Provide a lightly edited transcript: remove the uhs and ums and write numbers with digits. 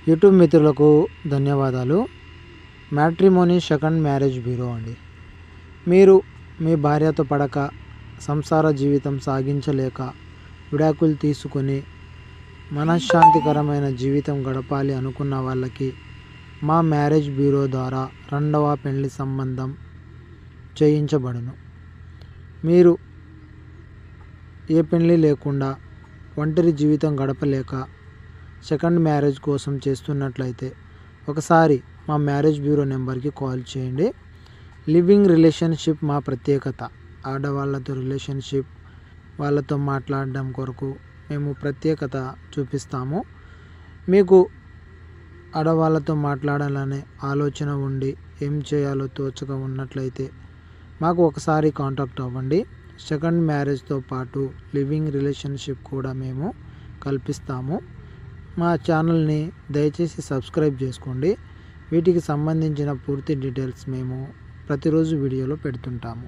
YouTube మిత్రులకు ధన్యవాదాలు. Matrimony second marriage bureau అండి. మీరు మీ భార్యతో పడక సంసార జీవితం సాగించలేక విడాకులు తీసుకొని మనశ్శాంతికరమైన జీవితం గడపాలి అనుకున్న వాళ్ళకి మా మ్యారేజ్ బ్యూరో ద్వారా రెండవ పెళ్లి సంబంధం చేయించబడును. మీరు ఏ పెళ్లి లేకుండా ఒంటరి జీవితం గడపలేక సెకండ్ మ్యారేజ్ కోసం చేస్తున్నట్లయితే ఒకసారి మా మ్యారేజ్ బ్యూరో నెంబర్కి కాల్ చేయండి. లివింగ్ రిలేషన్షిప్ మా ప్రత్యేకత. ఆడవాళ్ళతో రిలేషన్షిప్ వాళ్ళతో మాట్లాడడం కొరకు మేము ప్రత్యేకత చూపిస్తాము. మీకు ఆడవాళ్ళతో మాట్లాడాలనే ఆలోచన ఉండి ఏం చేయాలో తోచక ఉన్నట్లయితే మాకు ఒకసారి కాంటాక్ట్ అవ్వండి. సెకండ్ మ్యారేజ్తో పాటు లివింగ్ రిలేషన్షిప్ కూడా మేము కల్పిస్తాము. మా ఛానల్ని దయచేసి సబ్స్క్రైబ్ చేసుకోండి. వీటికి సంబంధించిన పూర్తి డీటెయిల్స్ మేము ప్రతిరోజు వీడియోలో పెడుతుంటాము.